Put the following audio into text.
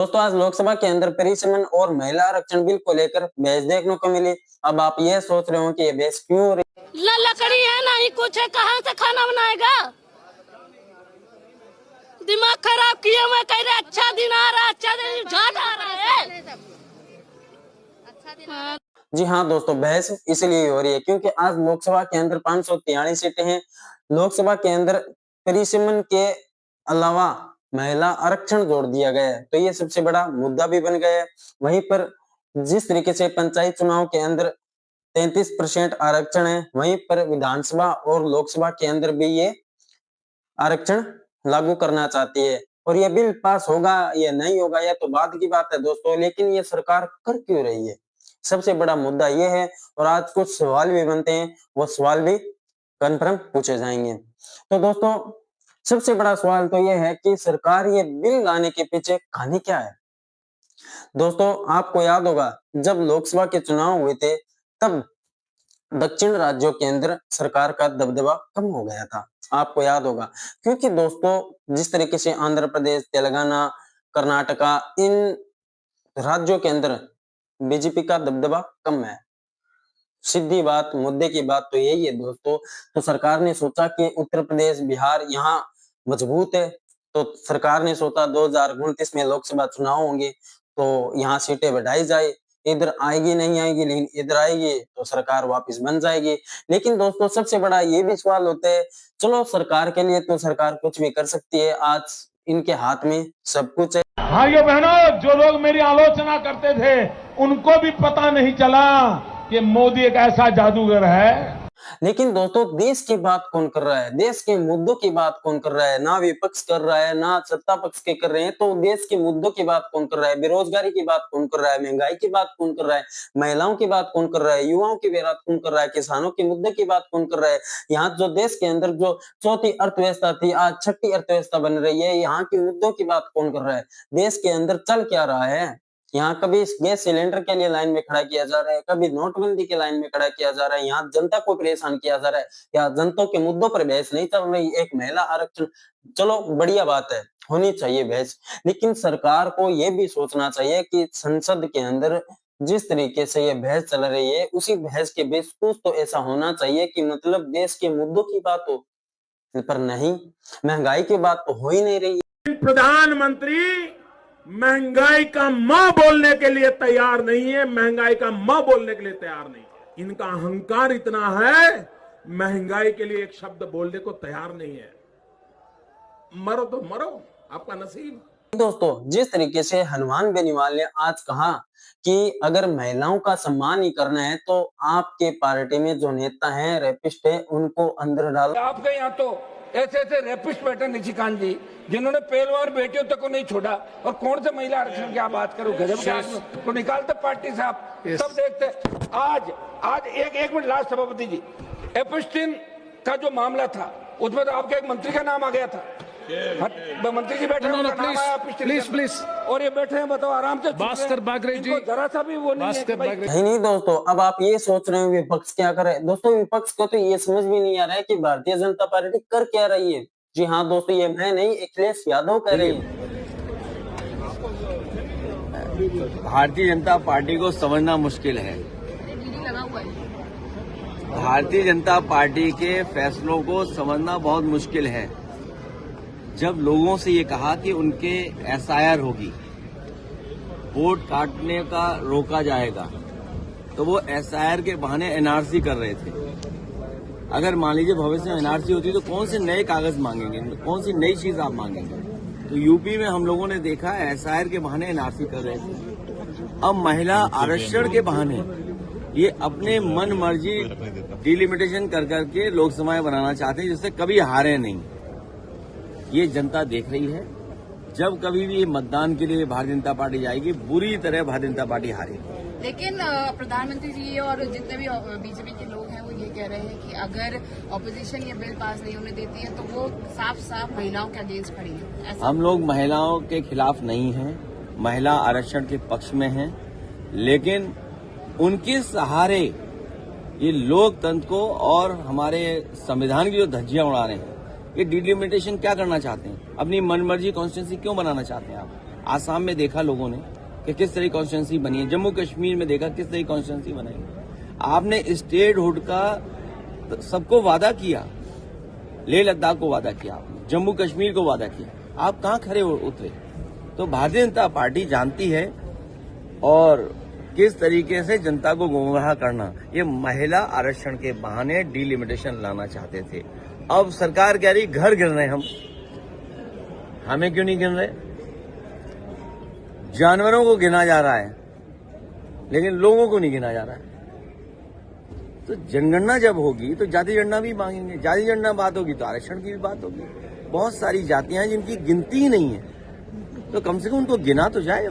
दोस्तों आज लोकसभा के अंदर परिसीमन और महिला आरक्षण बिल को लेकर बहस देखने को मिली। अब आप ये सोच रहे हो कि ये बहस क्यों हो रही है? लकड़ी है ना ही कुछ है, कहाँ से खाना बनाएगा? दिमाग खराब किए हुए कह रहे अच्छा दिन आ रहा है, अच्छा दिन झाट आ रहा है। जी हाँ दोस्तों, बहस इसलिए हो रही है क्योंकि आज लोकसभा के अंदर 543 सीटें हैं। लोकसभा के अंदर परिसीमन के अलावा महिला आरक्षण जोड़ दिया गया है, तो ये सबसे बड़ा मुद्दा भी बन गया है। वहीं पर जिस तरीके से पंचायत चुनाव के अंदर 33% आरक्षण है, वहीं पर विधानसभा और लोकसभा के अंदर भी ये आरक्षण लागू करना चाहती है। और ये बिल पास होगा या नहीं होगा यह तो बाद की बात है दोस्तों, लेकिन ये सरकार कर क्यों रही है, सबसे बड़ा मुद्दा ये है। और आज कुछ सवाल भी बनते हैं, वो सवाल भी कन्फर्म पूछे जाएंगे। तो दोस्तों सबसे बड़ा सवाल तो ये है कि सरकार ये बिल लाने के पीछे कहानी क्या है। दोस्तों आपको याद होगा जब लोकसभा के चुनाव हुए थे तब दक्षिण राज्यों के अंदर सरकार का दबदबा कम हो गया था, आपको याद होगा। क्योंकि दोस्तों जिस तरीके से आंध्र प्रदेश, तेलंगाना, कर्नाटका, इन राज्यों के अंदर बीजेपी का दबदबा कम है। सीधी बात, मुद्दे की बात तो यही है दोस्तों। तो सरकार ने सोचा कि उत्तर प्रदेश, बिहार यहाँ मजबूत है, तो सरकार ने सोचा 2029 में लोकसभा चुनाव होंगे तो यहाँ सीटें बढ़ाई जाए। इधर आएगी नहीं आएगी, लेकिन इधर आएगी तो सरकार वापस बन जाएगी। लेकिन दोस्तों सबसे बड़ा ये भी सवाल होता है, चलो सरकार के लिए तो सरकार कुछ भी कर सकती है, आज इनके हाथ में सब कुछ है। भाइयों बहनों, जो लोग मेरी आलोचना करते थे उनको भी पता नहीं चला कि मोदी एक ऐसा जादूगर है। लेकिन दोस्तों देश की बात कौन कर रहा है, देश के मुद्दों की बात कौन कर रहा है? ना विपक्ष कर रहा है ना सत्ता पक्ष के कर रहे हैं, तो देश के मुद्दों की बात कौन कर रहा है? बेरोजगारी की बात कौन कर रहा है? महंगाई की बात कौन कर रहा है? महिलाओं की बात कौन कर रहा है? युवाओं की बात कौन कर रहा है? किसानों के मुद्दे की बात कौन कर रहा है? यहाँ जो देश के अंदर जो चौथी अर्थव्यवस्था थी आज छठी अर्थव्यवस्था बन रही है, यहाँ के मुद्दों की बात कौन कर रहा है? देश के अंदर चल क्या रहा है? यहाँ कभी गैस सिलेंडर के लिए लाइन में खड़ा किया जा रहा है, कभी नोटबंदी के लाइन में खड़ा किया जा रहा है, यहाँ जनता को परेशान किया जा रहा है, या जनता के मुद्दों पर बहस नहीं चल रही। एक महिला आरक्षण, चलो बढ़िया बात है, होनी चाहिए बहस, लेकिन सरकार को यह भी सोचना चाहिए कि संसद के अंदर जिस तरीके से ये बहस चल रही है, उसी बहस के बीच कुछ तो ऐसा होना चाहिए कि मतलब देश के मुद्दों की बात हो, पर नहीं, महंगाई की बात तो हो ही नहीं रही है। प्रधानमंत्री महंगाई का मां बोलने के लिए तैयार नहीं है, महंगाई का मां बोलने के लिए तैयार नहीं है। इनका अहंकार इतना है, महंगाई के लिए एक शब्द बोलने को तैयार नहीं है। मरो तो मरो, आपका नसीब। दोस्तों जिस तरीके से हनुमान बेनीवाल ने आज कहा कि अगर महिलाओं का सम्मान ही करना है तो आपके पार्टी में जो नेता हैं रेपिस्ट है उनको अंदर डालो। आपके यहाँ तो ऐसे ऐसे रेपिस्ट बैठे निशिकांत जी, जिन्होंने पहलवान बेटियों तक को नहीं छोड़ा, और कौन से महिला आरक्षण की आप बात करो? गजब के आदमी को निकालते पार्टी से आप सब देखते। आज एक मिनट लास्ट सभापति जी, एपिस्टिन का जो मामला था उसमें तो आपके एक मंत्री का नाम आ गया था, मंत्री जी बैठे प्लीज, और ये बैठे हैं, बताओ आराम से। भास्कर बागरे जी, जरा सा भी वो नहीं दोस्तों, अब आप ये सोच रहे हो विपक्ष क्या करे। दोस्तों विपक्ष को तो ये समझ भी नहीं आ रहा है कि भारतीय जनता पार्टी कर क्या रही है। जी हाँ दोस्तों, ये मैं नहीं, अखिलेश यादव कह रही है। भारतीय जनता पार्टी को समझना मुश्किल है। भारतीय जनता पार्टी के फैसलों को समझना बहुत मुश्किल है। जब लोगों से ये कहा कि उनके एसआईआर होगी, वोट काटने का रोका जाएगा, तो वो एसआईआर के बहाने एनआरसी कर रहे थे। अगर मान लीजिए भविष्य में एनआरसी होती तो कौन से नए कागज मांगेंगे, कौन सी नई चीज आप मांगेंगे? तो यूपी में हम लोगों ने देखा एसआईआर के बहाने एनआरसी कर रहे थे। अब महिला आरक्षण के बहाने ये अपने मन मर्जी डिलिमिटेशन कर करके लोकसभाएं बनाना चाहते हैं, जिससे कभी हारे नहीं। ये जनता देख रही है। जब कभी भी मतदान के लिए भारतीय जनता पार्टी जाएगी, बुरी तरह भारतीय जनता पार्टी हारेगी। लेकिन प्रधानमंत्री जी और जितने भी बीजेपी के लोग हैं वो ये कह रहे हैं कि अगर ऑपोजिशन ये बिल पास नहीं होने देती है तो वो साफ साफ महिलाओं के अगेंस्ट खड़ी है। हम लोग महिलाओं के खिलाफ नहीं हैं, महिला आरक्षण के पक्ष में हैं, लेकिन उनके सहारे ये लोकतंत्र को और हमारे संविधान की जो धज्जियां उड़ा रहे हैं, ये डिलिमिटेशन क्या करना चाहते हैं? अपनी मनमर्जी कॉन्स्टिट्यूंसी क्यों बनाना चाहते हैं आप? आसाम में देखा लोगों ने कि किस तरह कॉन्स्टिट्यूंसी बनी है, जम्मू कश्मीर में देखा किस तरह कॉन्स्टिट्यूंसी बनाई। आपने स्टेटहुड का सबको वादा किया, लेह लद्दाख को वादा किया, आपने जम्मू कश्मीर को वादा किया, आप कहां खड़े उतरे? तो भारतीय जनता पार्टी जानती है और किस तरीके से जनता को गुमराह करना। ये महिला आरक्षण के बहाने डिलिमिटेशन लाना चाहते थे। अब सरकार कह रही घर गिन रहे हम, हमें क्यों नहीं गिन रहे? जानवरों को गिना जा रहा है लेकिन लोगों को नहीं गिना जा रहा है। तो जनगणना जब होगी तो जाति गणना भी मांगेंगे, जाति गणना बात होगी तो आरक्षण की भी बात होगी। बहुत सारी जातियां हैं जिनकी गिनती ही नहीं है, तो कम से कम उनको गिना तो जाए।